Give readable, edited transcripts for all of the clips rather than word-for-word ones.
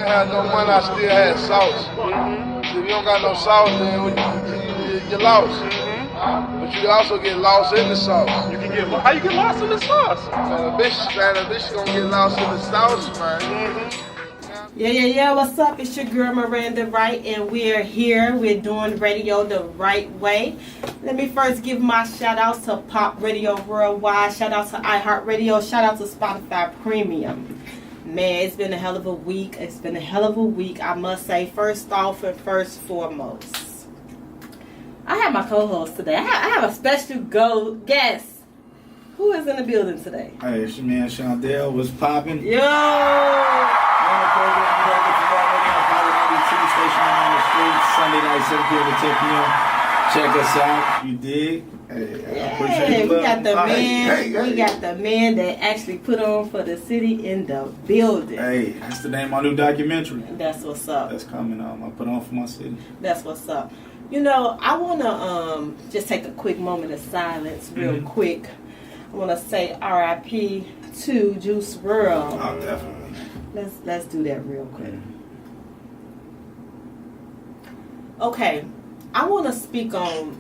have no money, I still had sauce. So if you don't got no sauce, then you're lost. But you can also get lost in the sauce. How you get lost in the sauce? Man, a bitch gonna get lost in the sauce, man. Yeah. What's up? It's your girl Miranda Ryte, and we're here. We're doing radio the right way. Let me first give my shout outs to Pop Radio Worldwide. Shout out to iHeartRadio. Shout out to Spotify Premium. Man, it's been a hell of a week. I must say, first off and first foremost, I have my co-host today. I have a special guest. Who is in the building today? Hey, it's your man Shondell. What's popping? Yo! Sunday night, 7 p.m. to 10 p.m. Check us out. You dig? Hey, we got the man. We got the man that actually put on for the city in the building. Hey, that's the name of my new documentary. That's what's up. That's coming up. I put on for my city. That's what's up. You know, I wanna just take a quick moment of silence, real quick. I wanna say R.I.P. to Juice WRLD. Oh, definitely. Let's do that real quick. Okay, I want to speak on,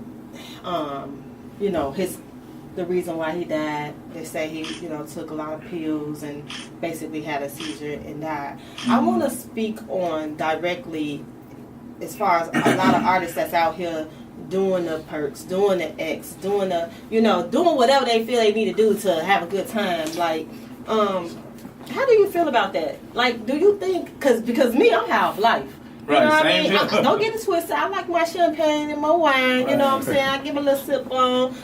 the reason why he died. They say he, took a lot of pills and basically had a seizure and died. I want to speak on directly as far as a lot of artists that's out here doing the perks, doing the X, doing the, doing whatever they feel they need to do to have a good time. Like, how do you feel about that? Like, do you think, because me, I'm half life. You know what I mean? Don't get it twisted. I like my champagne and my wine. You know what I'm saying? I give a little sip on.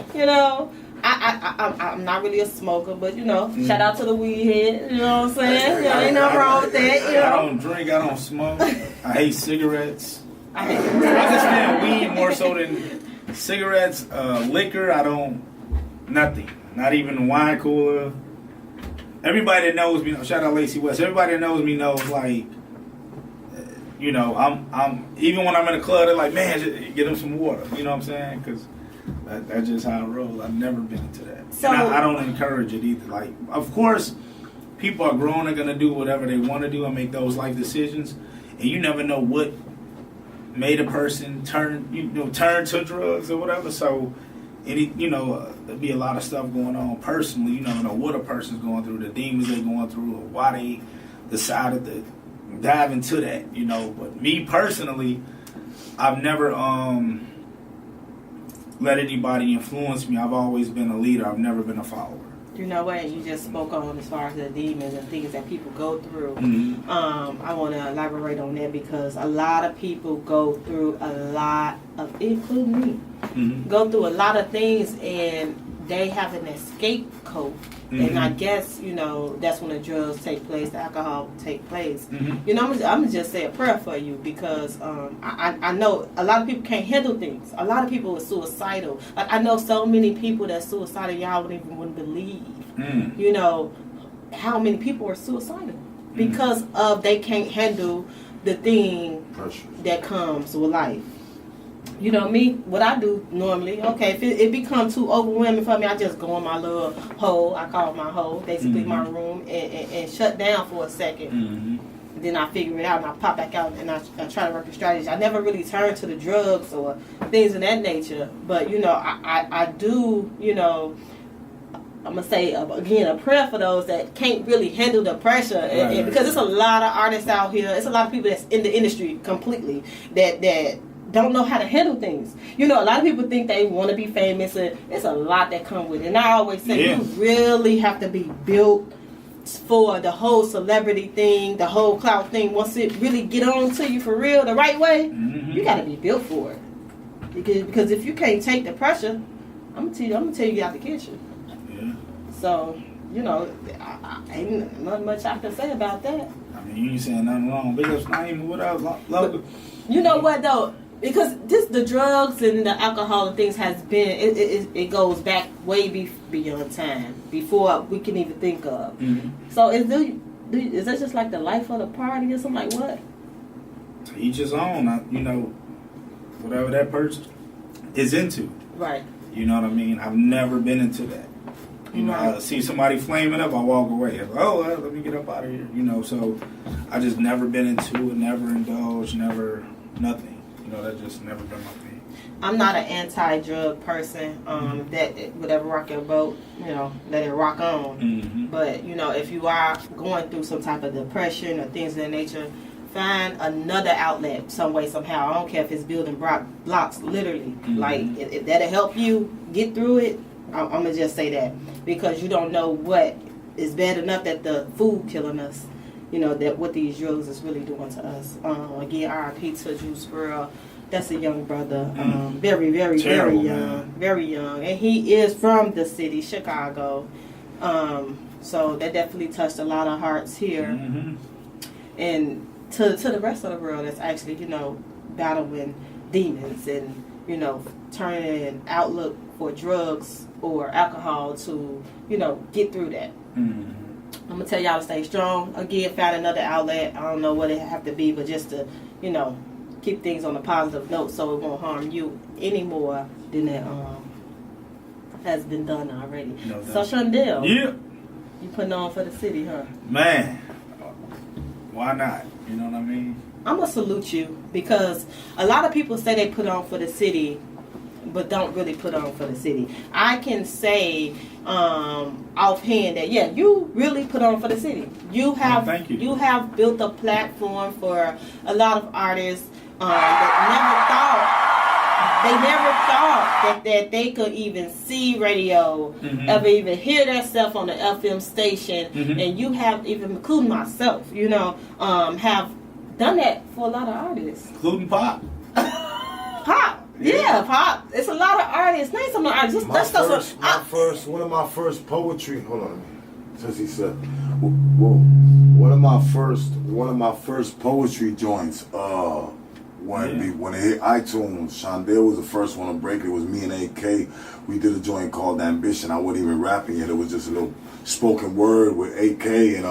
I'm not really a smoker, but shout out to the weed head. You know what I'm saying? Ain't nothing wrong with that. I don't drink. I don't smoke. I hate cigarettes. I understand weed more so than cigarettes. Liquor, I don't. Nothing. Not even a wine cooler. Everybody that knows me, shout out Lacey West. Everybody that knows me knows like. I'm even when I'm in a club, they're like, man, just get them some water. You know what I'm saying? Because that's just how I roll. I've never been into that. So, and I don't encourage it either. Like, of course, people are grown. They're going to do whatever they want to do and make those life decisions. And you never know what made a person turn to drugs or whatever. So, there'll be a lot of stuff going on personally. You never know what a person's going through, the demons they're going through, or why they decided to dive into that, But me personally, I've never let anybody influence me. I've always been a leader. I've never been a follower. You know what? You just spoke on as far as the demons and things that people go through. I want to elaborate on that because a lot of people go through a lot of, including me, go through a lot of things and they have an escape coat. And I guess, that's when the drugs take place, the alcohol take place. I'm going to just say a prayer for you because I know a lot of people can't handle things. A lot of people are suicidal. Like, I know so many people that's suicidal, y'all wouldn't believe, how many people are suicidal because of they can't handle the thing that comes with life. You know me, what I do normally, okay, if it becomes too overwhelming for me, I just go in my little hole, I call it my hole, basically my room, and shut down for a second. Then I figure it out and I pop back out and I try to work the strategy. I never really turn to the drugs or things of that nature, but I do, I'm going to say, again, a prayer for those that can't really handle the pressure. And because there's a lot of artists out here, it's a lot of people that's in the industry completely that don't know how to handle things. A lot of people think they want to be famous, and it's a lot that come with it. And I always say, you really have to be built for the whole celebrity thing, the whole clout thing. Once it really get on to you for real, the right way, you got to be built for it. Because if you can't take the pressure, I'm gonna tell you get out the kitchen. Yeah. So, ain't not much I can say about that. I mean, you ain't saying nothing wrong. Big ups, Naeem, what else? Love it. You know what though? Because the drugs and the alcohol and things has been, it goes back way beyond time, before we can even think of. So is that just like the life of the party or something like what? Each his own, whatever that person is into. Right. You know what I mean? I've never been into that. You know, I see somebody flaming up, I walk away. I'm like, oh, well, let me get up out of here. You know, so I just never been into it, never indulged, never nothing. You know, that's just never been my thing. I'm not an anti-drug person. That whatever rock your boat, you know, let it rock on. Mm-hmm. But you know, if you are going through some type of depression or things of that nature, find another outlet some way somehow. I don't care if it's building blocks, literally. Mm-hmm. Like if that'll help you get through it. I'm gonna just say that, because you don't know what is bad enough that the food killing us. You know that what these drugs is really doing to us. Again, R.I.P. to Juice WRLD. That's a young brother, very, very, Terrible, very young, man. very young, and he is from the city, Chicago. So that definitely touched a lot of hearts here, and to the rest of the world that's actually, you know, battling demons and, you know, turning an outlook for drugs or alcohol to, you know, get through that. I'm gonna tell y'all to stay strong. Again, find another outlet. I don't know what it have to be, but just to, you know, keep things on a positive note so it won't harm you any more than it has been done already. No, so Shondell, you putting on for the city, huh? Man, why not? You know what I mean? I'm gonna salute you, because a lot of people say they put on for the city, but don't really put on for the city. I can say offhand that you really put on for the city. You have thank you. You have built a platform for a lot of artists that never thought that they could even see radio, ever even hear themselves on the FM station, and you have, even including myself, you know, have done that for a lot of artists, including Pop. Yeah, Pop. It's a lot of artists. Name some of the artists. One of my first poetry. Hold on, since he said, one of my first poetry joints. When it hit iTunes, Shondell was the first one to break it. It was me and AK. We did a joint called Ambition. I wasn't even rapping yet. It was just a little spoken word with AK and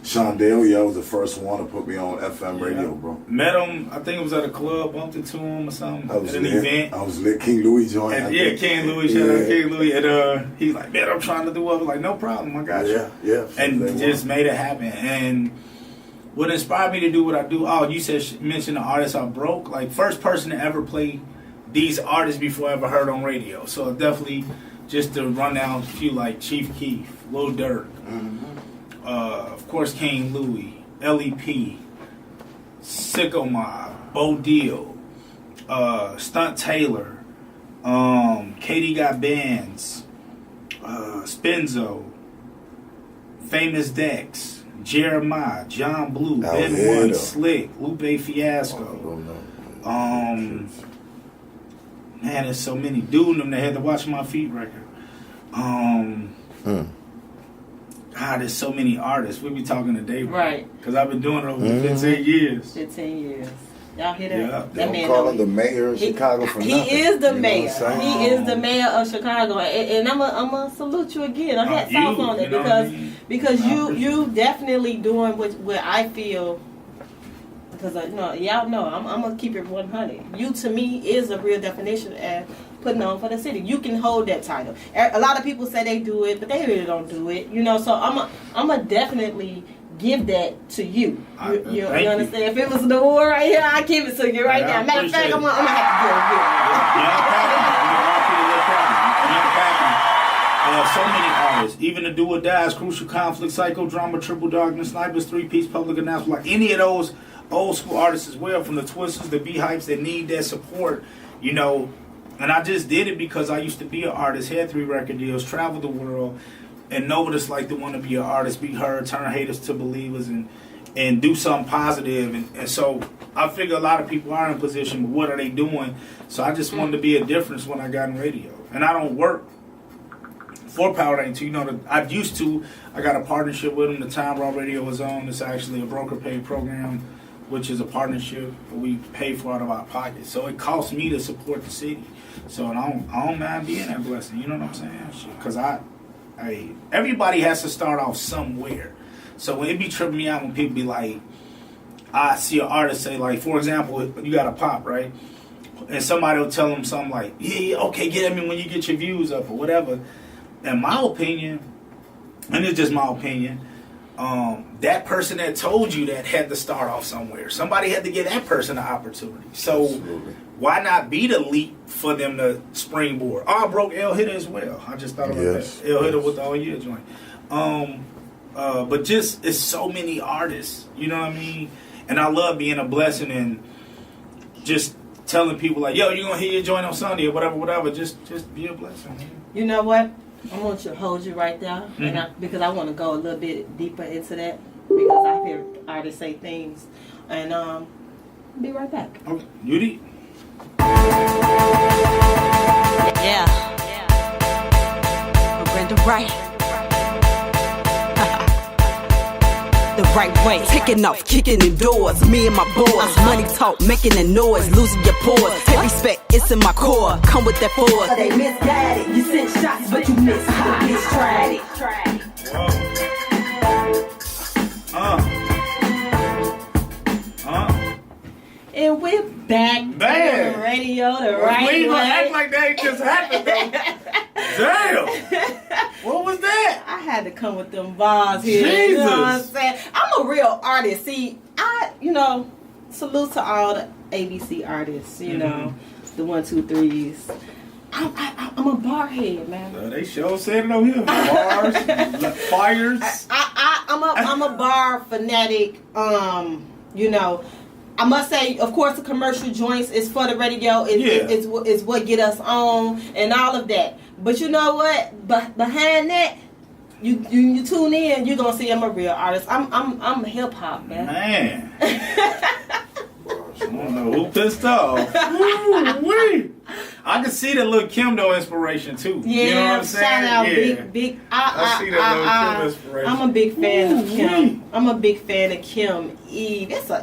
Shondell. Yeah, was the first one to put me on FM radio, bro. Met him, I think it was at a club, bumped into him or something. At an lit. event. I was lit. King Louis joint. King Louis. Shout out King Louis. And he's like, man, I'm trying to do what? I was like, no problem, I got you. Yeah. And just made it happen. And what inspired me to do what I do? Oh, you mentioned the artists I broke. Like, first person to ever play these artists before I ever heard on radio. So definitely, just to run down a few, like Chief Keef, Lil Durk, of course King Louis, LEP, Sicko Mob, Bo Deal, Stunt Taylor, Katie Got Bands, Spenzo, Famous Dex, Jeremiah, John Blue, Ben One, Slick, Lupe Fiasco. Man, there's so many. Dude, them that had the Watch My Feet record. God, there's so many artists. We be talking today, right? Because I've been doing it over 15 years. 15 years. Y'all hear that? Yeah. That man call him the mayor of Chicago for nothing. He is the mayor. He is the mayor of Chicago, and I'm gonna salute you again. I had off on it because you definitely doing what I feel. Because y'all know I'm gonna keep it 100. You to me is a real definition of putting on for the city. You can hold that title. A lot of people say they do it, but they really don't do it. You know, so I'm a definitely give that to you. You understand? If it was the war right here, I give it to you right now. Matter of fact, I'm gonna have to so many artists, even the Do or Dies, Crucial Conflict, Psychodrama, Triple Darkness, Snipers, 3-Piece, Public Announcement, like any of those old school artists as well, from the Twisters, the B-Hypes that need that support, you know. And I just did it because I used to be an artist, had 3 record deals, traveled the world, and know what it's like to want to be an artist, be heard, turn haters to believers, and do something positive. And so I figure a lot of people are in position, but what are they doing? So I just wanted to be a difference when I got in radio. And I don't work for Power 82. You know, I used to. I got a partnership with them. The Time Raw Radio was on. It's actually a broker paid program, which is a partnership we pay for out of our pockets. So it costs me to support the city. So I don't mind being that blessing. You know what I'm saying? Because everybody has to start off somewhere. So it be tripping me out when people be like, I see an artist say, like, for example, you got a Pop, right? And somebody will tell them something like, yeah, okay, get at me when you get your views up or whatever. in my opinion, and it's just my opinion, that person that told you that had to start off somewhere. Somebody had to give that person an opportunity. So why not be the leap for them to springboard? Oh, I broke L Hitter as well. I just thought about that. L Hitter with the all year joint. But just, it's so many artists, you know what I mean? And I love being a blessing and just telling people like, yo, you gonna hear your joint on Sunday or whatever. Just be a blessing. Man. You know what? I want to hold you right there, because I want to go a little bit deeper into that, because I hear artists say things, and be right back. Okay, Judy. Yeah. Miranda Ryte. The right way, taking off, kicking in doors. Me and my boys, money talk, making a noise, losing your pores. Take respect, it's in my core. Come with that force. They misguided. You sent shots, but you missed. The bitch tried it. And we're back to the radio the right way. We ain't gonna act like that just happened though. Damn. What was that? I had to come with them bars here. Jesus. You know what I'm saying? I'm a real artist. See, salute to all the ABC artists, you know, the 1, 2, 3s. I'm a bar head, man. They sure said it over here. Bars, fires. I'm a bar fanatic. You know, I must say, of course, the commercial joints is for the radio. It's what get us on and all of that. But you know what? Behind that, you tune in, you're gonna see I'm a real artist. I'm hip hop, man. I don't know who pissed off. Ooh-wee. I can see the Lil Kim though inspiration too. Yeah, you know what I'm saying? shout out big. I see that Lil Kim inspiration. I'm a big fan of Kim. I'm a big fan of Kim Eve. It's a.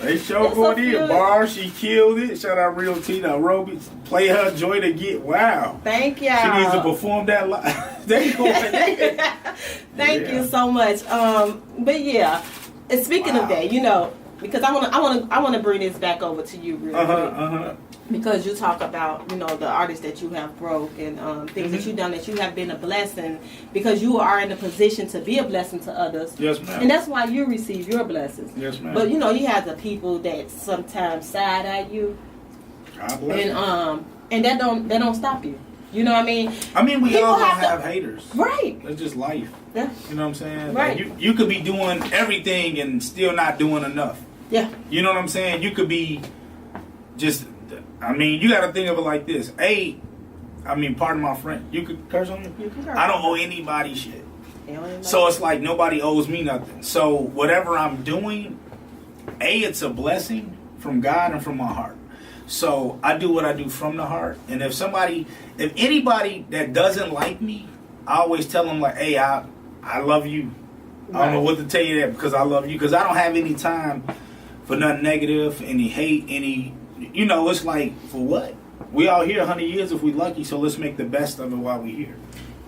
They show for the bar. She killed it. Shout out Real Tina Roby. Play her Joy to Get. Wow. Thank y'all. She needs to perform that live. Thank you so much. But yeah, and speaking of that, you know, because I want to bring this back over to you real quick. Because you talk about, you know, the artists that you have broke and things that you've done, that you have been a blessing, because you are in a position to be a blessing to others. Yes, ma'am. And that's why you receive your blessings. Yes, ma'am. But you know, you have the people that sometimes side at you. God bless you. And that don't stop you. You know what I mean? I mean, we all have haters. Right. That's just life. Yeah. You know what I'm saying? Right. Like you could be doing everything and still not doing enough. Yeah. You know what I'm saying? You could be just, I mean, you got to think of it like this. Pardon my friend. You could curse on me? You can curse. I don't owe anybody shit. So it's like nobody owes me nothing. So whatever I'm doing, it's a blessing from God and from my heart. So I do what I do from the heart. And if anybody that doesn't like me, I always tell them like, hey, I love you. Right. I don't know what to tell you that, because I love you. Because I don't have any time for nothing negative, any hate, you know, it's like, for what? We all here 100 years if we lucky, so let's make the best of it while we here.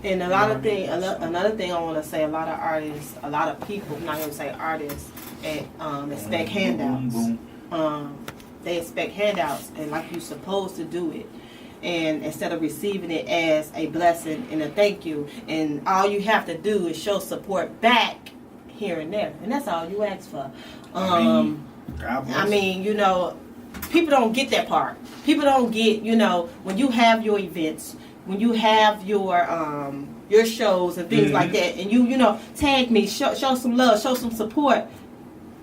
And another thing I want to say, a lot of artists, a lot of people, I'm not going to say artists, expect handouts. They expect handouts, and like you're supposed to do it. And instead of receiving it as a blessing and a thank you, and all you have to do is show support back here and there. And that's all you ask for. I mean, you know, people don't get that part. People don't get, you know, when you have your events, when you have your shows and things like that, and you know, tag me, show some love, show some support.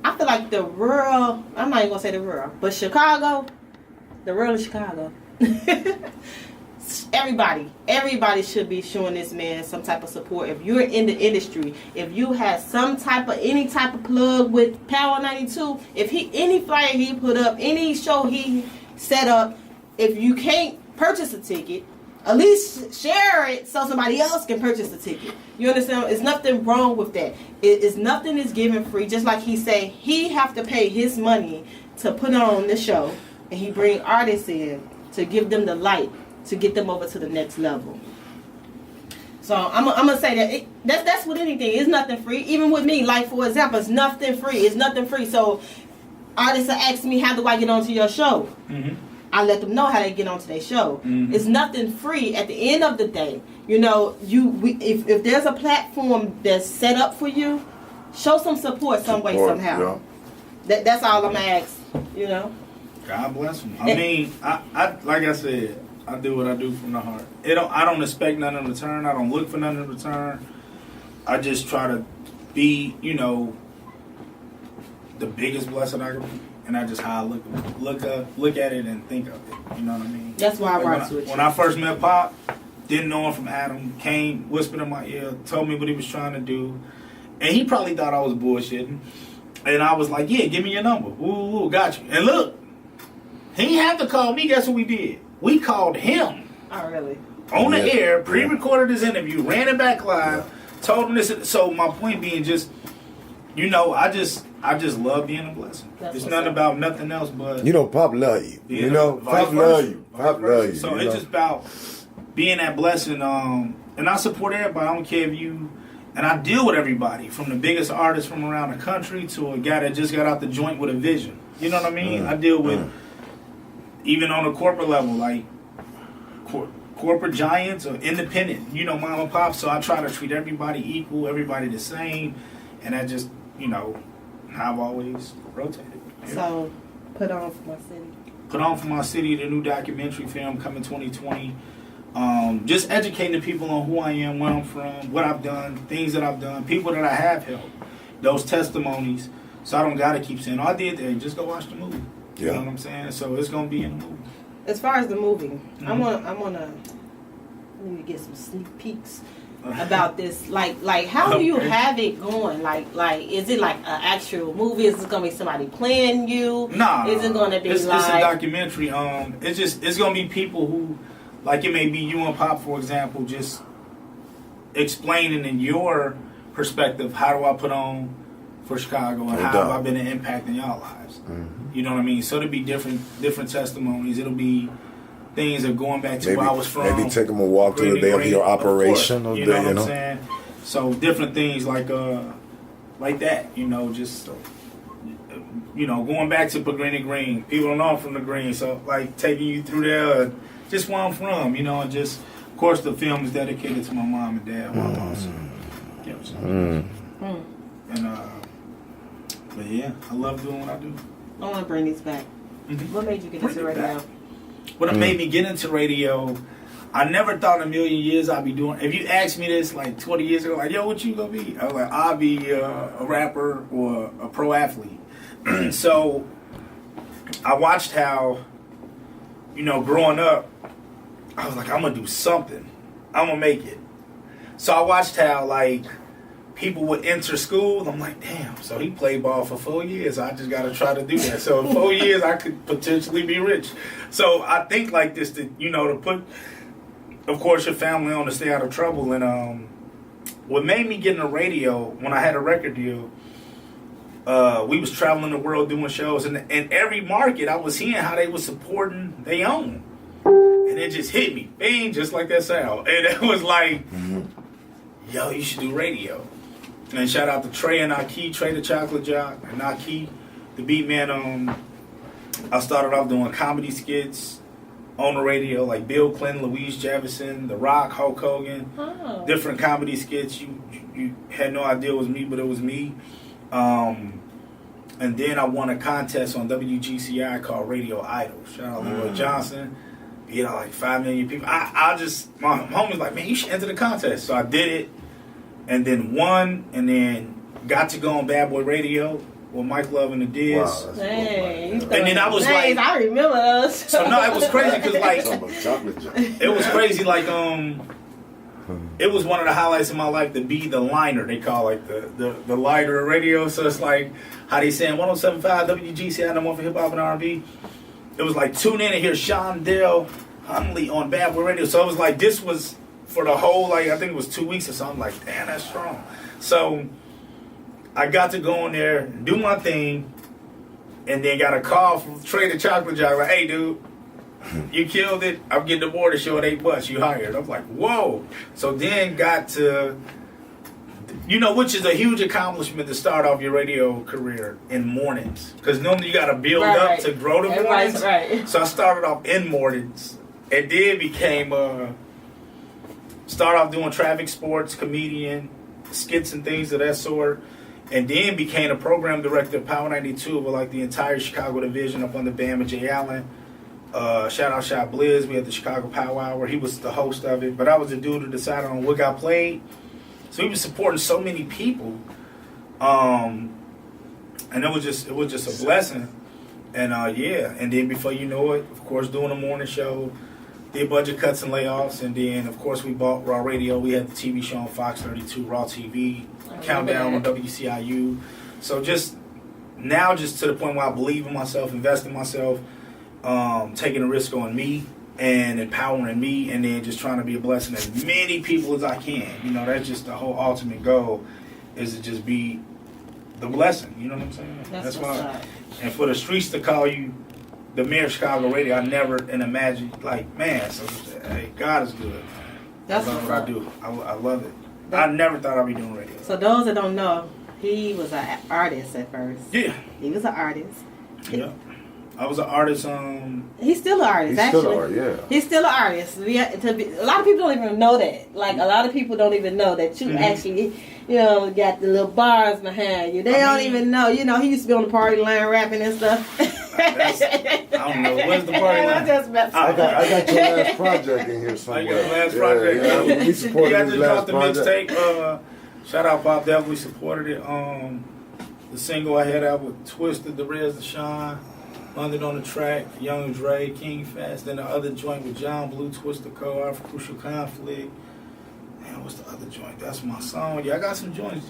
I feel like the rural, I'm not even gonna say the rural, but Chicago, the rural of Chicago, everybody should be showing this man some type of support. If you're in the industry, if you have any type of plug with Power 92, if any flyer he put up, any show he set up, if you can't purchase a ticket, at least share it so somebody else can purchase the ticket. You understand? There's nothing wrong with that. Nothing is given free. Just like he say, he have to pay his money to put on the show, and he bring artists in to give them the light, to get them over to the next level. So I'm gonna say that's with anything. It's nothing free. Even with me, like for example, it's nothing free. So artists will ask me, how do I get onto your show? I let them know how they get onto their show. Mm-hmm. It's nothing free. At the end of the day, you know, if there's a platform that's set up for you, show some support some way, somehow. Yeah. That's all I'm asking, you know. God bless them. I mean, I like I said, I do what I do from the heart. I don't expect nothing in return. I don't look for nothing in return. I just try to be, you know, the biggest blessing I can be. And that's just how I look at it and think of it. You know what I mean? That's why I rock with you. When I first met Pop, didn't know him from Adam, came, whispered in my ear, told me what he was trying to do. And he probably thought I was bullshitting. And I was like, yeah, give me your number. Ooh, got you. And look, he didn't have to call me. Guess what we did? We called him. Oh, really? On the air, pre-recorded his interview, ran it back live, told him this. So my point being just, you know, I just love being a blessing. It's not about nothing else but... You know, Pop love you. You know, Pop love you. Pop love you. So it's just about being that blessing. And I support everybody. I don't care if you... And I deal with everybody, from the biggest artists from around the country to a guy that just got out the joint with a vision. You know what I mean? I deal with, even on a corporate level, like corporate giants or independent, you know, mom and pop. So I try to treat everybody equal, everybody the same. And that just, you know, how I've always rotated. Yeah. So, Put On For My City. Put On For My City, the new documentary film coming 2020. Just educating the people on who I am, where I'm from, what I've done, things that I've done, people that I have helped, those testimonies. So I don't gotta keep saying, "Oh, I did that." Just go watch the movie. You know what I'm saying? So it's gonna be in the movie. As far as the movie, I'm gonna let me get some sneak peeks about this. Like how do you have it going? Like is it like an actual movie? Is it gonna be somebody playing you? Nah. Is it gonna be it's like a documentary? It's gonna be people who. Like it may be you and Pop, for example, just explaining in your perspective, how do I put on for Chicago and how have I been an impact in y'all lives? You know what I mean? So it'll be different testimonies. It'll be things of going back to where I was from. Maybe take them a walk through the day of your operation. You know what I'm saying? So different things like that, you know, just... You know, going back to Pagrini Green. People don't know I'm from the Green, so like taking you through there... Just where I'm from, you know, and just, of course, the film is dedicated to my mom and dad, my boss. You know what I'm saying? And, but yeah, I love doing what I do. I want to bring these back. What made you get into radio? What made me get into radio, I never thought in a million years I'd be doing. If you asked me this like 20 years ago, like, yo, what you gonna be? I was like, I'll be a rapper or a pro athlete. So I watched how, you know, growing up, I was like, I'm going to do something. I'm going to make it. So I watched how, like, people would enter school. I'm like, damn, so he played ball for 4 years. I just got to try to do that. So in 4 years, I could potentially be rich. So I think like this, to put, of course, your family on to stay out of trouble. And what made me get into radio, when I had a record deal, we was traveling the world doing shows. And in every market, I was hearing how they was supporting their own. And it just hit me, bang, just like that sound. And it was like, yo, you should do radio. And shout out to Trey and Aki, Trey the Chocolate Jock, and Aki, the beat man. I started off doing comedy skits on the radio, like Bill Clinton, Louise Jefferson, The Rock, Hulk Hogan, different comedy skits. You had no idea it was me, but it was me. And then I won a contest on WGCI called Radio Idol. Shout out to Lloyd Johnson. You know, like 5 million people. My homie's like, man, you should enter the contest. So I did it, and then won, and then got to go on Bad Boy Radio with Mike Love and the Diz. Wow, Dang, and then I was like, I remember us. So no, it was crazy because like, it was crazy like it was one of the highlights of my life to be the liner. They call like the liner of radio. So it's like how they saying 107.5 WGCI, number one for hip hop and R&B. It was like tune in and hear Shondell Huntley on Bad Boy Radio. So it was like this was for the whole, like I think it was 2 weeks or something. Like, damn, that's strong. So I got to go in there, do my thing, and then got a call from Trey the Chocolate Jock like, hey dude, you killed it. I'm getting the board to show at $8. You hired. I'm like, whoa. So then got to You know, which is a huge accomplishment to start off your radio career in mornings. Because normally you got to build up to grow the mornings. Right. So I started off in mornings. And then became, started off doing traffic sports, comedian, skits and things of that sort. And then became a program director of Power 92 with like the entire Chicago division up under Bam and Jay Allen. Shout out Shot Blizz. We had the Chicago Power Hour. He was the host of it. But I was the dude who decided on what got played. So he was supporting so many people. And it was just a blessing. And and then before you know it, of course, doing a morning show, did budget cuts and layoffs, and then of course we bought Raw Radio. We had the TV show on Fox 32, Raw TV, Countdown on WCIU. So just to the point where I believe in myself, invest in myself, taking a risk on me and empowering me, and then just trying to be a blessing to as many people as I can. You know, that's just the whole ultimate goal, is to just be the blessing. You know what I'm saying? That's why. And for the streets to call you the mayor of Chicago Radio, I never imagined, like, man, so hey, God is good. That's I love what I do. I love it. I never thought I'd be doing radio. So those that don't know, he was an artist at first. Yeah. He was an artist. Yeah. I was an artist. He's still an artist. He's still an artist. A lot of people don't even know that. Like, a lot of people don't even know that you actually, got the little bars behind you. They don't even know. You know, he used to be on the party line rapping and stuff. I don't know. Where's the party line? I got your last project in here somewhere. I got the last project. Yeah. We supported I his just last dropped the project. mixtape. Shout out Pop Devil. We supported it. The single I had out with Twisted, the Rez, the Shine. London on the track, Young Dre, King Fast, then the other joint with John Blue, Twister Co. Art for Crucial Conflict. Man, what's the other joint? That's my song. Yeah, I got some joints.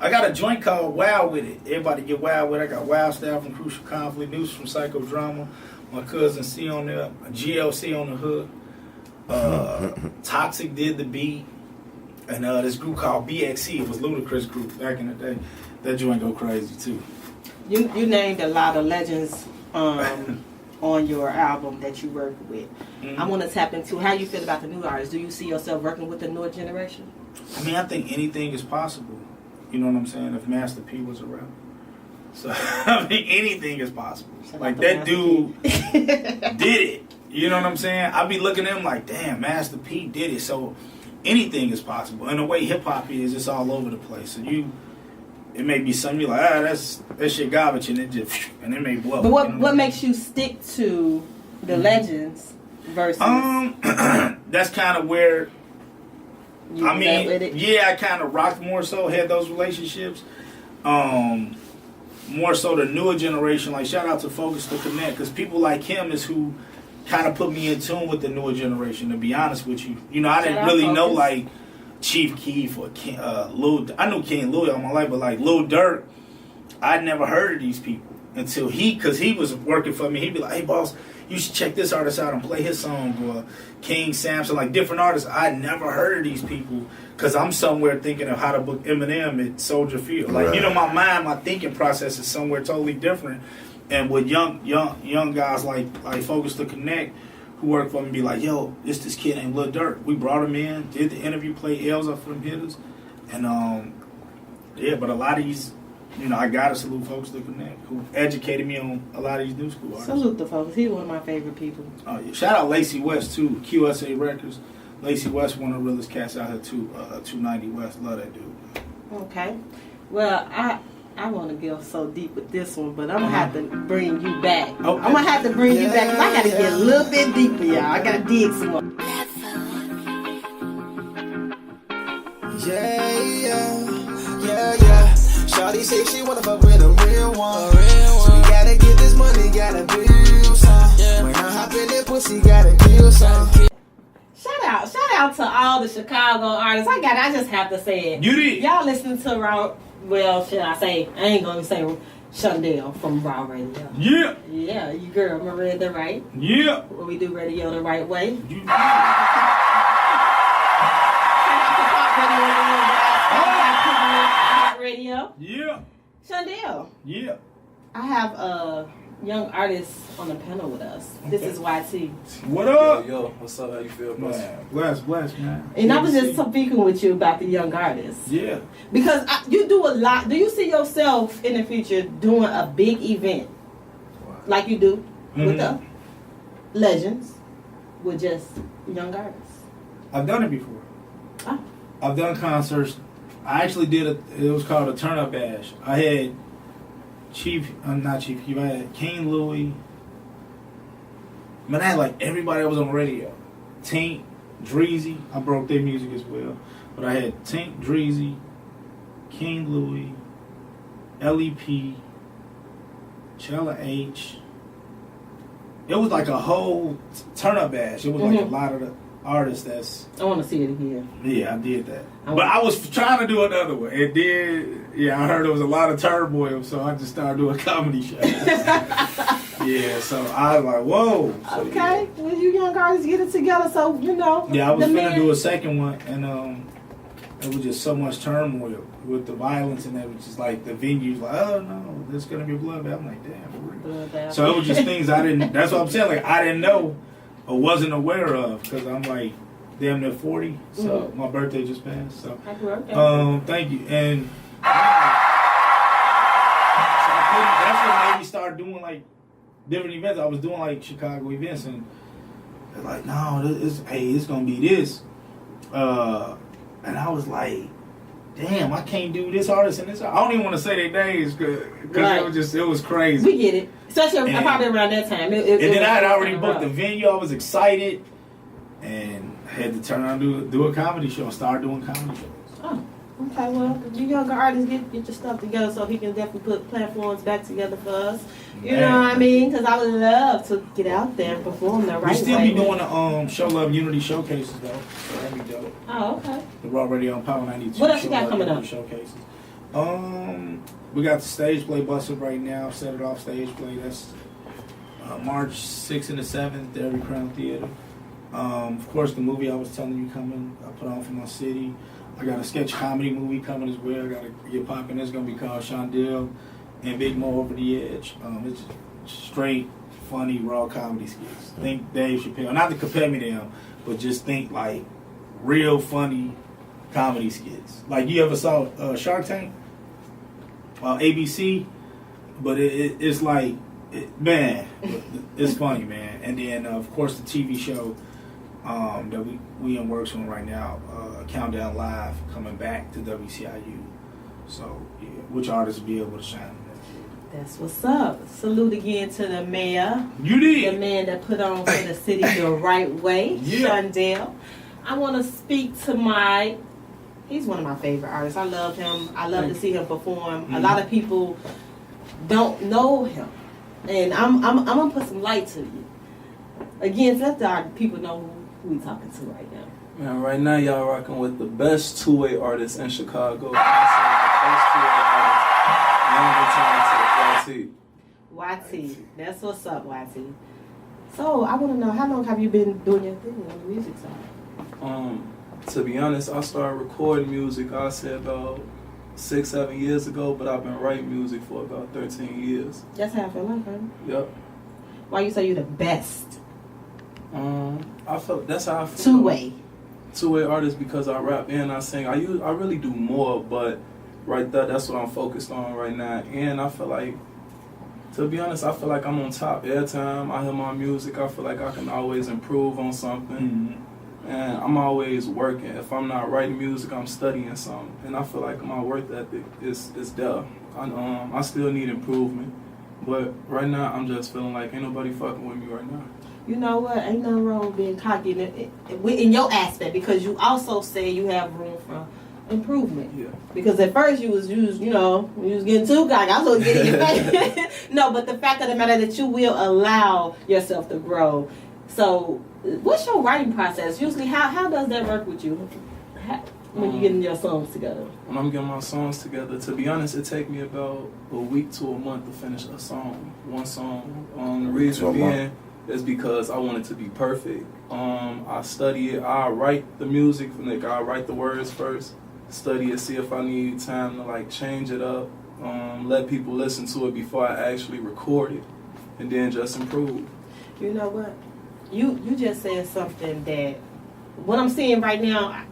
I got a joint called Wild With It. Everybody get wild with it. I got Wild Style from Crucial Conflict, News from Psychodrama, my cousin C on there, GLC on the hook. Toxic did the beat. And this group called BXC. It was Ludacris group back in the day. That joint go crazy too. You named a lot of legends on your album that you work with. I want to tap into how you feel about the new artists. Do you see yourself working with the newer generation? I mean, I think anything is possible. You know what I'm saying? If Master P was around. So, I mean, anything is possible. Like, that dude did it. You know what I'm saying? I be looking at him like, damn, Master P did it. So, anything is possible. And the way hip-hop is, it's all over the place. So, it may be something you're like, that shit garbage, and it may blow. But what makes you stick to the legends versus? That's kind of where. I kind of rocked more so, had those relationships. More so the newer generation, like shout out to Focus to Connect, because people like him is who kind of put me in tune with the newer generation. To be honest with you, I didn't really know like Chief Keef or Lil. I knew King Louis all my life, but like Lil Durk, I'd never heard of these people until because he was working for me. He'd be like, "Hey, boss, you should check this artist out and play his song." Or King Samson, like different artists. I'd never heard of these people because I'm somewhere thinking of how to book Eminem at Soldier Field. Like my mind, my thinking process is somewhere totally different. And with young guys like Focus to Connect, who work for me, be like, yo, this kid named Lil Durk. We brought him in, did the interview, played L's up for them hitters. And, but a lot of these, I got to salute Folks to Connect, who educated me on a lot of these new school artists. Salute the Folks. He's one of my favorite people. Oh, yeah. Shout out Lacey West, too, QSA Records. Lacey West, one of the realest cats out here, too, 290 West. Love that dude. Okay. Well, I want to go so deep with this one, but I'm going to have to bring you back. Okay. I'm going to have to bring you back because I got to get a little bit deeper, y'all. I got to dig some more. Yeah. Shawty say she want to fuck with a real one. So we got to get this money, got to build some. When I hop in that pussy, got to kill some. Shout out to all the Chicago artists. I just have to say it. You did. Y'all listen to should I say? I ain't gonna say Shundell from Raw Radio. Yeah. Yeah, you girl Miranda, right? Yeah. Where we do radio the right way. You Radio. Yeah. Shundell. Yeah. I have young artist on the panel with us. This is YT. What up? Yo, what's up? How you feel, bro? Man, bless, man. And I was just speaking with you about the young artists. Yeah. Because you do a lot. Do you see yourself in the future doing a big event like you do with the legends with just young artists? I've done it before. Oh. I've done concerts. I actually did it was called a Turn Up Bash. I had not Chief Keef, I had King Louis. Man, I had like everybody that was on the radio. Tink, Dreezy, I broke their music as well. But I had Tink, Dreezy, King Louis, LEP, Chella H. It was like a whole Turn Up Bash. It was like a lot of the artists that's... I want to see it again. Yeah, I did that. But I was trying to do another one. It did... Yeah, I heard there was a lot of turmoil, so I just started doing comedy shows. Yeah, so I was like, whoa. So, okay, well, you young artists get it together, so, you know. Yeah, I was finna do a second one, and it was just so much turmoil with the violence, and it was just like the venues, like, oh no, there's gonna be a bloodbath. I'm like, damn, for real. So it was just things I didn't. That's what I'm saying. Like I didn't know or wasn't aware of because I'm like damn near 40. So my birthday just passed. So happy birthday. Thank you. And so that's what made me start doing like different events. I was doing like Chicago events, and they're like, no, it's gonna be this. And I was like, damn, I can't do this artist and this. I don't even want to say their names because it was crazy. We get it. Especially probably around that time. And then I had already booked the venue. I was excited. And I had to turn around and do a comedy show. Start doing comedy shows. Oh, okay. Well, you younger artists, get your stuff together so he can definitely put platforms back together for us. You know what I mean? Because I would love to get out there and perform the right way. We still be doing the Show Love Unity showcases though. So that'd be dope. Oh, okay. We're already on Power 92. What else you got coming up? Showcases. We got the stage play busted right now. Set It Off stage play. That's March 6th and the 7th, the Every Crown Theater. Of course, the movie I was telling you coming. I put on for my city. I got a sketch comedy movie coming as well. I got to get popping. It's gonna be called Shondell and Big Mo Over the Edge. It's straight, funny, raw comedy skits. Think Dave Chappelle. Not to compare me to him, but just think like real funny comedy skits. Like you ever saw Shark Tank? ABC? But it's like, man, it's funny, man. And then, of course, the TV show that we in works on right now, Countdown Live, coming back to WCIU. So, yeah, which artists will be able to shine? That's what's up. Salute again to the mayor. You did. The man that put on for the city the right way, Shondell. I want to speak to he's one of my favorite artists. I love him. I love to see him perform. A lot of people don't know him. And I'm going to put some light to you. Again, let the people know who we talking to right now. Man, right now y'all rocking with the best two-way artist in Chicago. The best two-way artist. YT. That's what's up, YT. So I want to know, how long have you been doing your thing on the music side? To be honest, I started recording music, I say about 6-7 years ago, but I've been writing music for about 13 years. That's half your life, right? Yep. Why you say you're the best? I felt that's how I feel. Two-way artist because I rap and I sing. I really do more, but right there, that's what I'm focused on right now. And I feel like, to be honest, I feel like I'm on top every time I hear my music. I feel like I can always improve on something. Mm-hmm. And I'm always working. If I'm not writing music, I'm studying something. And I feel like my work ethic is there. I still need improvement. But right now, I'm just feeling like ain't nobody fucking with me right now. You know what? Ain't nothing wrong with being cocky in your aspect, because you also say you have room for improvement. Yeah. Because at first you was getting too cocky. I was getting you. No, but the fact of the matter that you will allow yourself to grow. So, what's your writing process? Usually, how does that work with you? When you're getting your songs together? When I'm getting my songs together, to be honest, it takes me about a week to a month to finish a song, one song. The reason being is because I want it to be perfect. I study it. I write the music, I write the words first, study it, see if I need time to change it up, let people listen to it before I actually record it. and then just improve. You know what? You just said something that what I'm seeing right now,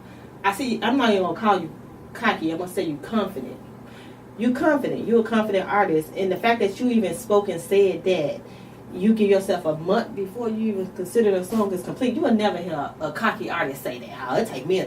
I see. I'm not even gonna call you cocky. I'm gonna say you confident. You're confident. You're a confident artist, and the fact that you even spoke and said that you give yourself a month before you even consider the song is complete. You will never hear a cocky artist say that. Oh, it take me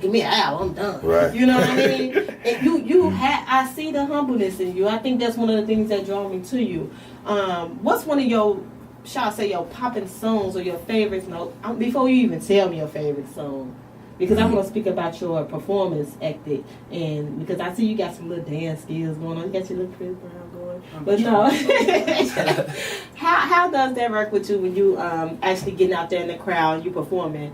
give me an hour, I'm done. Right. You know what I mean? And I see the humbleness in you. I think that's one of the things that draw me to you. What's one of your, shall I say, your popping songs or your favorites? No, before you even tell me your favorite song, because I want to speak about your performance ethic, and because I see you got some little dance skills going on. You got your little Chris Brown going, but no. How does that work with you when you actually getting out there in the crowd, you performing?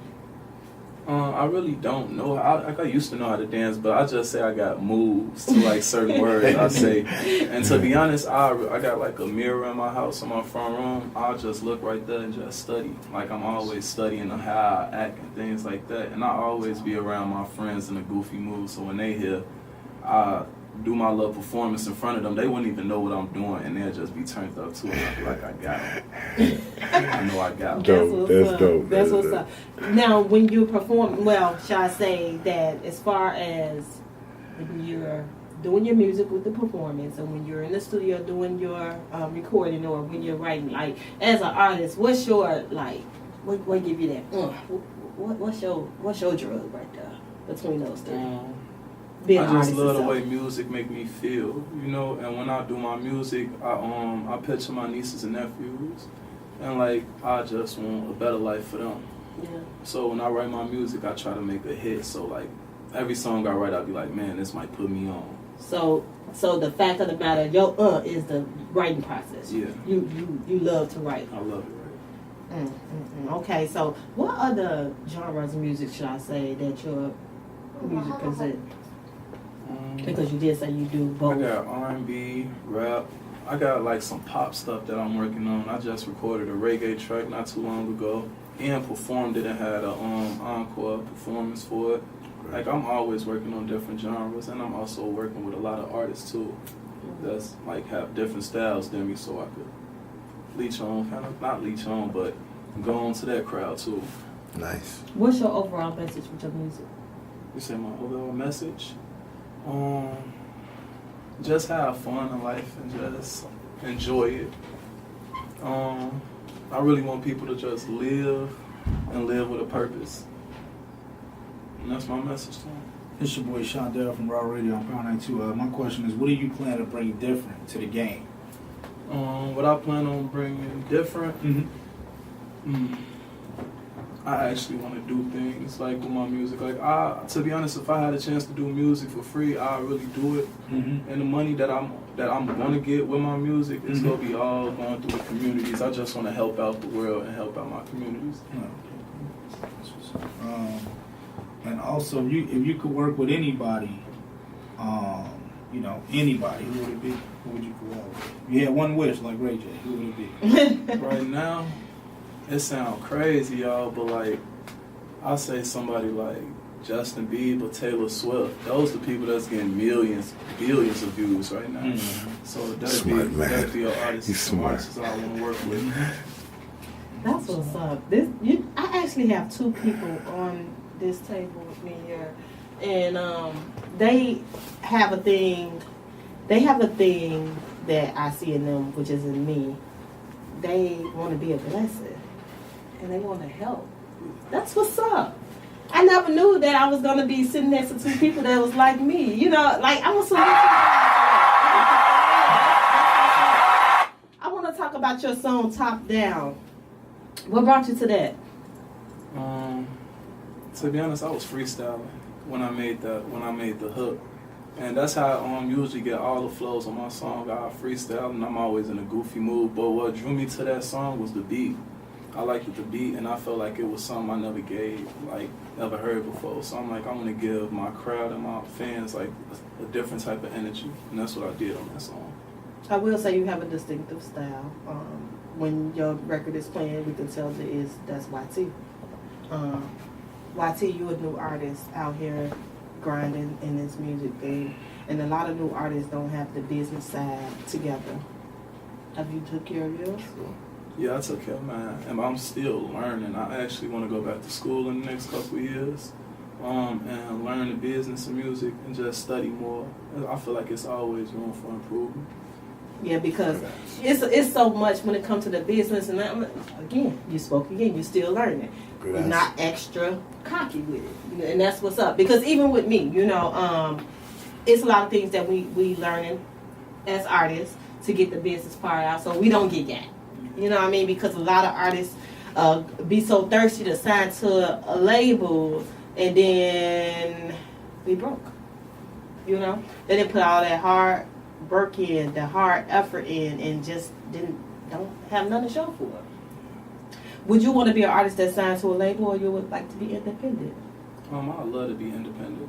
I really don't know. I used to know how to dance, but I just say I got moves to like certain words I say. And to be honest, I got like a mirror in my house in my front room. I'll just look right there and just study. Like I'm always studying how I act and things like that. And I always be around my friends in a goofy mood. So when they hear I do my little performance in front of them, they wouldn't even know what I'm doing, and they'll just be turned up to it. I'll be like, I got it. I know I got it. That's dope. That's what's up. Now, when you perform, well, shall I say that as far as when you're doing your music with the performance, and when you're in the studio doing your recording, or when you're writing, like as an artist, what's your like? What give you that? What's your drug right there between those three? I just love the way music make me feel, you know. And when I do my music, I picture my nieces and nephews, and like I just want a better life for them. Yeah. So when I write my music, I try to make a hit. So like every song I write, I'll be like, man, this might put me on. So the fact of the matter, your is the writing process. Yeah. You love to write. I love it. Right. Okay. So what other genres of music should I say that your music presents? Because you did say you do both. I got R&B, rap. I got like some pop stuff that I'm working on. I just recorded a reggae track not too long ago and performed it and had a encore performance for it. Like I'm always working on different genres, and I'm also working with a lot of artists too that's like have different styles than me, so I could leech on, kind of not leech on, but go on to that crowd too. Nice. What's your overall message with your music? You say my overall message? Just have fun in life and just enjoy it. I really want people to just live and live with a purpose. And that's my message to them. It's your boy Shondell from Raw Radio on Power 92. My question is, what do you plan to bring different to the game? What I plan on bringing different? I actually want to do things like with my music. Like to be honest, if I had a chance to do music for free, I'd really do it. And the money that I'm gonna get with my music is gonna be all going through the communities. I just want to help out the world and help out my communities. And also, if you could work with anybody, anybody, who would it be? Who would you go out with? If you had one wish, like Ray J, who would it be? Right now, it sounds crazy, y'all, but like, I say somebody like Justin Bieber, Taylor Swift. Those are the people that's getting millions, billions of views right now. So that'd be an artist I want to work with. That's what's up. I actually have two people on this table with me here, and they have a thing. They have a thing that I see in them, which is in me. They want to be a blessing, and they want to help. That's what's up. I never knew that I was going to be sitting next to two people that was like me. You know, like I was. I want to talk about your song "Top Down." What brought you to that? To be honest, I was freestyling when I made the hook, and that's how I usually get all the flows on my song. I freestyle, and I'm always in a goofy mood. But what drew me to that song was the beat. I liked the beat, and I felt like it was something I never heard before. So I'm like, I'm gonna give my crowd and my fans like a different type of energy, and that's what I did on that song. I will say you have a distinctive style. When your record is playing, we can tell that's YT. YT, you a new artist out here grinding in this music game, and a lot of new artists don't have the business side together. Have you took care of yours? Yeah, I took care of mine, and I'm still learning. I actually want to go back to school in the next couple of years, and learn the business of music and just study more. I feel like it's always room for improvement. Yeah, because it's so much when it comes to the business, and again, you spoke again. You're still learning. You're not extra cocky with it, and that's what's up. Because even with me, it's a lot of things that we learning as artists to get the business part out, so we don't get ganked. You know what I mean? Because a lot of artists be so thirsty to sign to a label, and then we broke. They didn't put all that hard work in, the hard effort in, and just don't have nothing to show for it. Would you want to be an artist that signed to a label, or you would like to be independent? I'd love to be independent.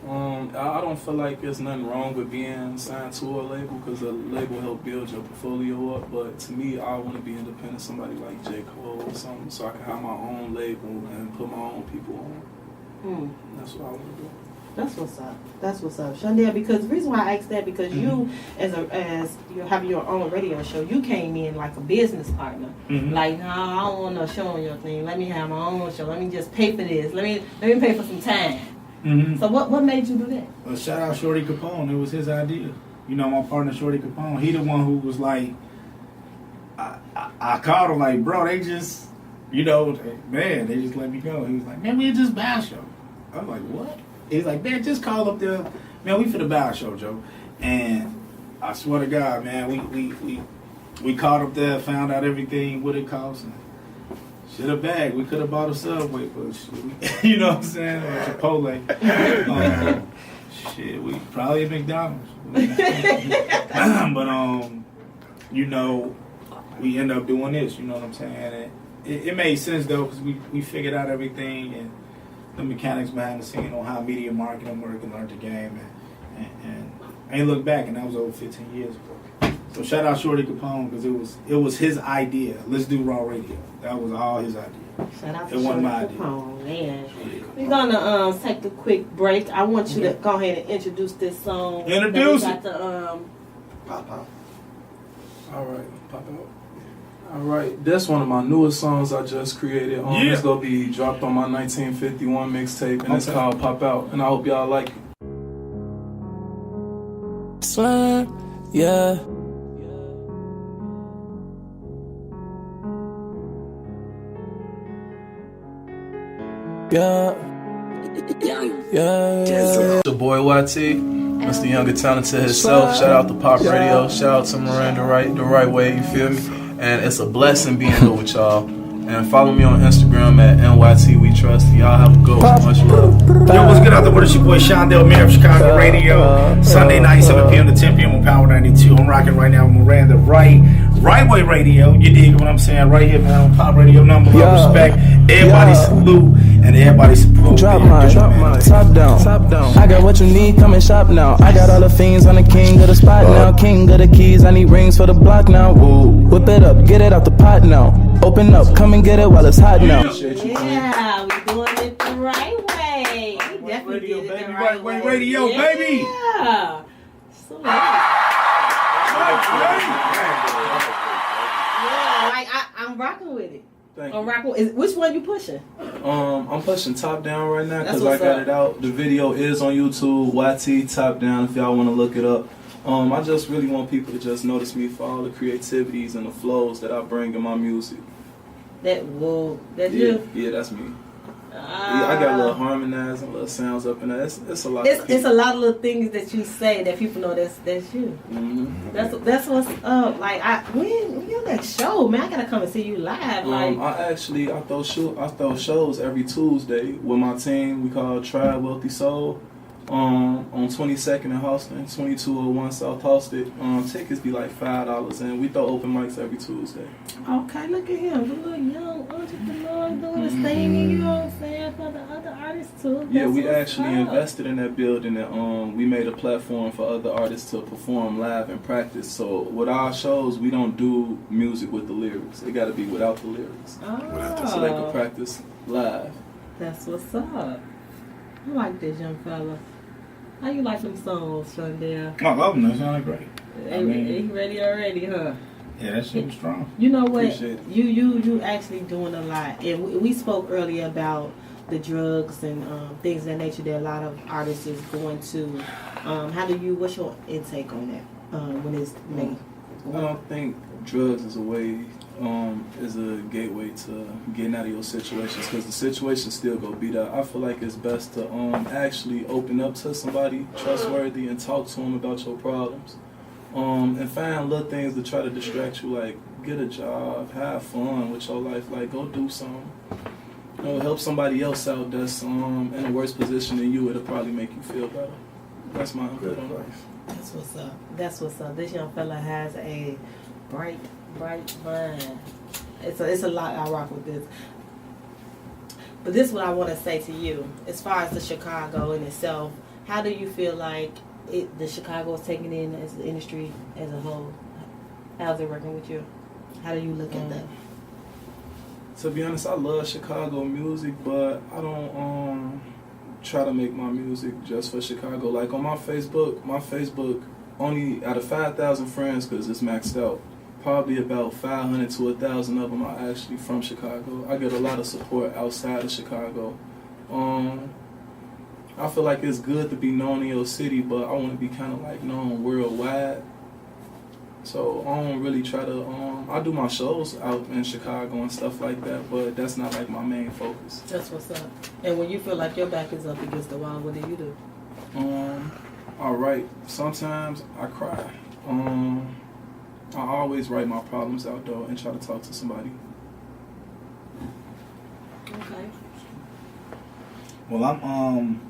I don't feel like there's nothing wrong with being signed to a label, because a label help build your portfolio up. But to me, I want to be independent, somebody like J. Cole or something, so I can have my own label and put my own people on. That's what I want to do. That's what's up, Shondell. Because the reason why I asked that, because you, as you have your own radio show, you came in like a business partner. Like, no, I don't want no show on your thing. Let me have my own show. Let me just pay for this. Let me pay for some time. So what made you do that? Well, shout out Shorty Capone. It was his idea. My partner Shorty Capone. He the one who was like, I called him like, bro, they just, they just let me go. He was like, man, we just buy a show. I was like, what? He's like, man, just call up there. Man, we for the buy a show, Joe. And I swear to God, man, we called up there, found out everything, what it cost. And shit a bag. We could have bought a Subway, but you know what I'm saying? Or Chipotle. Shit, we probably at McDonald's. But we end up doing this. You know what I'm saying? And it made sense though, because we figured out everything and the mechanics behind the scene on how media marketing work, and learned the game, and I ain't looked back, and that was over 15 years ago. So shout out Shorty Capone, because it was his idea. Let's do Raw Radio. That was all his idea. Shout out to Shorty Capone, man. We're gonna take a quick break. I want you to go ahead and introduce this song. Introduce it. Pop out. All right, pop out. All right, that's one of my newest songs I just created. It's gonna be dropped on my 1951 mixtape, and it's called Pop Out, and I hope y'all like it. Slam, yeah. It's your boy Ryte, Mr. Younger Talented himself. Shout out to Pop Radio. Shout out to Miranda, the right way. You feel me? And it's a blessing being here with y'all. And follow me on Instagram at NYT We Trust. Y'all have a good one. Much love. Yo, what's good out there? It's your boy Shondell, Mayor of Chicago Radio. Sunday night, 7 p.m. to 10 p.m. on Power 92. I'm rocking right now with Miranda, right way radio. You dig what I'm saying? Right here, man, on Pop Radio. Number one respect. Everybody salute and everybody support. Drop mine, top down. I got what you need, come and shop now. I got all the fiends on the king of the spot now. King of the keys, I need rings for the block now. Woo. Whip it up, get it out the pot now. Open up, come and get it while it's hot now. Yeah, we doing it the right way. We definitely Radio, did it baby. the right Way way. radio, baby. Yeah. So yeah, like I'm rocking with it. I'm rocking with, which one you pushing? I'm pushing Top Down right now because That's I got what's it out. The video is on YouTube, YT Top Down, if y'all want to look it up. I just really want people to just notice me for all the creativities and the flows that I bring in my music. That's you? Yeah, that's me. I got a little harmonizing, little sounds up in there. It's a lot. It's a lot of little things that you say that people know that's you. Mm-hmm. That's what's up. Like when you on that show, man, I gotta come and see you live. Like I throw shows every Tuesday with my team. We call Tribe Wealthy Soul. On 22nd in Houston, 2201 South Houston. Tickets be like $5, and we throw open mics every Tuesday. Okay, look at him, the little young entrepreneur doing his thing, you know what I'm saying, for the other artists too. Yeah, we actually invested in that building, and we made a platform for other artists to perform live and practice. So with our shows, we don't do music with the lyrics. It got to be without the lyrics, so they can practice live. That's what's up. I like this young fella. How you like them songs, Shondell? I love them. They sound great. He ready already, huh? Yeah, that shit was strong. You know what? You actually doing a lot, and we spoke earlier about the drugs and things of that nature that a lot of artists is going to. What's your intake on that when it's made? I don't think drugs is a way, is a gateway to getting out of your situations, because the situation still go beat up. I feel like it's best to actually open up to somebody trustworthy and talk to them about your problems, and find little things to try to distract you, like get a job, have fun with your life, like go do something. You know, help somebody else out that's in a worse position than you. It'll probably make you feel better. That's my input on it. That's what's up. That's what's up. This young fella has a bright mind. It's a lot. I rock with this. But this is what I want to say to you. As far as the Chicago in itself, how do you feel like the Chicago is taking in as the industry as a whole? How's it working with you? How do you look at that? To be honest, I love Chicago music, but I don't try to make my music just for Chicago. Like on my Facebook only out of 5,000 friends, because it's maxed out, probably about 500 to 1,000 of them are actually from Chicago. I get a lot of support outside of Chicago. I feel like it's good to be known in your city, but I want to be kind of like known worldwide. So I don't really try to, I do my shows out in Chicago and stuff like that, but that's not like my main focus. That's what's up. And when you feel like your back is up against the wall, what do you do? I write. Sometimes I cry. I always write my problems out though and try to talk to somebody. Okay. Well, I'm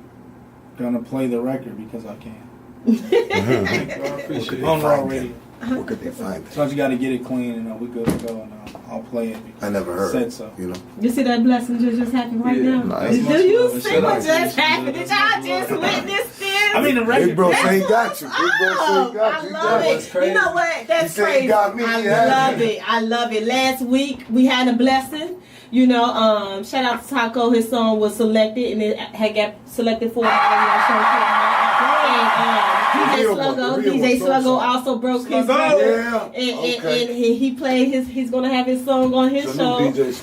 gonna play the record because I can. Thank you, I appreciate it. On Raw Radio. Where could they find it? So you got to get it clean and we good to go, and I'll play it. I never heard. Said so. You know. You see that blessing just happened right now? Nice. Do you Much see love. what Shout out just to you. happened? Did y'all just witness this? I mean, the record. Big bro say he got you. Big bro say he got you. I love it. You know what? That's He said he crazy. got me, I he had love me. it. I love it. Last week we had a blessing. You know, shout out to Taco. His song was selected and it had got selected for the radio show. And DJ Sluggo also broke his record. And he played he's gonna have his song on his show.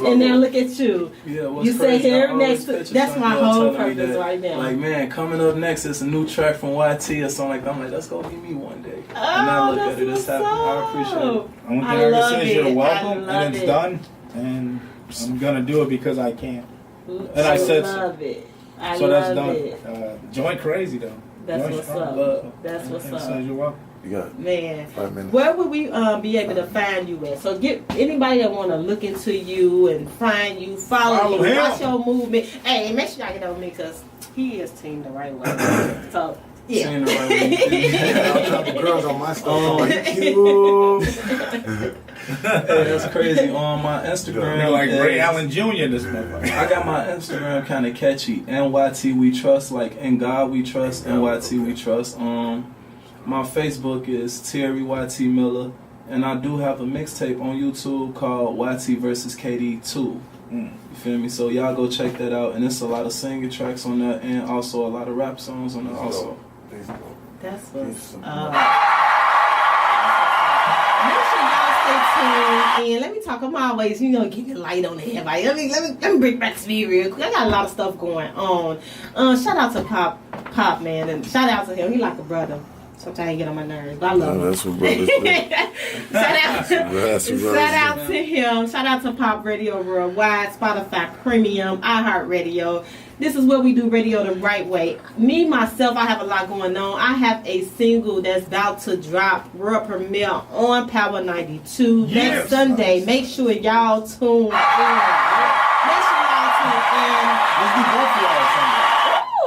And now look at you. Yeah, what's You say crazy, here I always next. picture That's my some girl whole telling me purpose that, right now. Like, man, coming up next is a new track from YT or something like that. I'm like, that's gonna be me one day. Oh, and I look that's at it, it's what's happening. I appreciate it. Only thing I I can love say is it. you're I welcome, love and it's it. done, and I'm gonna do it because I can. And I I said so. love it. I So love that's done. it. Joint crazy though. That's Joint what's strong. up. That's what's And so up. you're welcome. You got it. Man, 5 minutes. where would we be able to find you at? So get anybody that want to look into you and find you, follow you, him. watch your movement. Hey, make sure y'all get on me because he is team the right way. So yeah. Saying the right way. I'll drop the girls on my stuff. I'm like, cute. Hey, that's crazy. On my Instagram, You're like Ray is- Allen Jr. This motherfucker. I got my Instagram kind of catchy. NYT We Trust, like in God We Trust. NYT We Trust. My Facebook is Terry YT Miller, and I do have a mixtape on YouTube called YT vs KD 2. You feel me? So y'all go check that out, and it's a lot of singing tracks on there, and also a lot of rap songs on there also. That's what's up. Make sure y'all stay tuned. And let me talk. I'm always, getting the light on everybody. Let me bring back to me real quick. I got a lot of stuff going on. Shout out to Pop, man, and shout out to him. He like a brother. Sometimes he get on my nerves, but I love him. That's what brothers do. Shout out to him. Shout out to Pop Radio Worldwide, Spotify Premium, iHeartRadio. This is where we do radio the right way. Me, myself, I have a lot going on. I have a single that's about to drop world premiere on Power 92 next Sunday. Make sure y'all tune in. Make sure y'all tune in. Let's do both of y'all Sunday.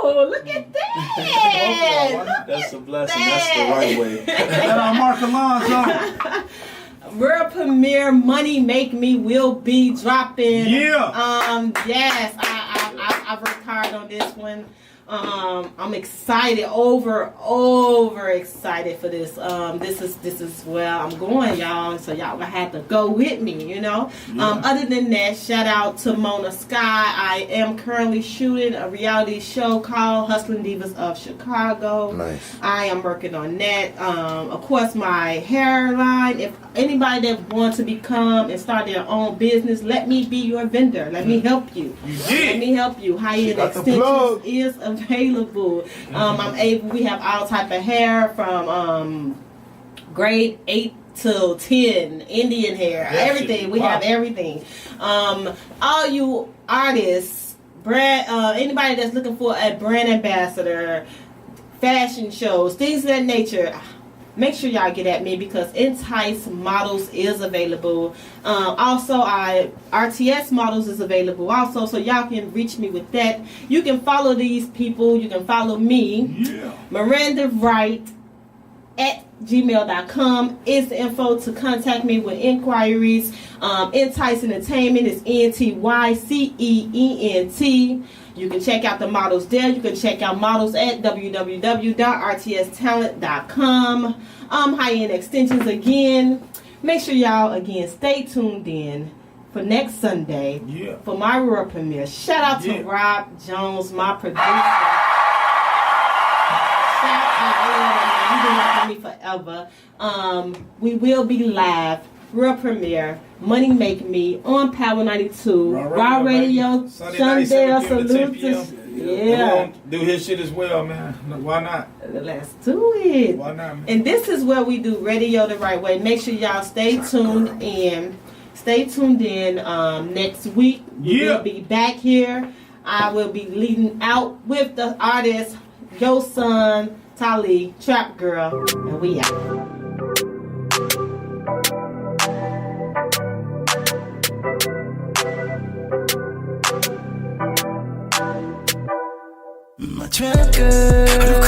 Oh, look at that. That's a blessing. That's the right way. Let Mark Alonso. World premiere Money Make Me will be dropping. Yeah. Yes, I worked hard on this one. I'm excited, over excited for this. This is where I'm going, y'all. So y'all gonna have to go with me, you know. Other than that, shout out to Mona Sky. I am currently shooting a reality show called Hustling Divas of Chicago. Nice. I am working on that. Of course, my hairline. If anybody that wants to become and start their own business, let me be your vendor. Let me help you. Let me help you. High-end extensions is available. We have all type of hair from grade 8 to 10, Indian hair, everything. We have everything. All you artists, anybody that's looking for a brand ambassador, fashion shows, things of that nature, make sure y'all get at me because Entice Models is available. Also, RTS Models is available also, so y'all can reach me with that. You can follow these people. You can follow me. Miranda Ryte at gmail.com is the info to contact me with inquiries. Entice Entertainment is NTYCEENT. You can check out the models there. You can check out models at www.rtstalent.com. High-end extensions again. Make sure y'all again stay tuned in for next Sunday for my world premiere. Shout out to Rob Jones, my producer. Shout out, you've been with me forever. We will be live. Real premiere, Money Make Me on Power 92, Raw Radio, Sunday, salute to do his shit as well, man. Why not? Let's do it. Why not, man? And this is where we do radio the right way. Make sure y'all stay tuned in. Stay tuned in. Next week we will be back here. I will be leading out with the artist Yo Son Tali, Trap Girl, and we out. My trap girl.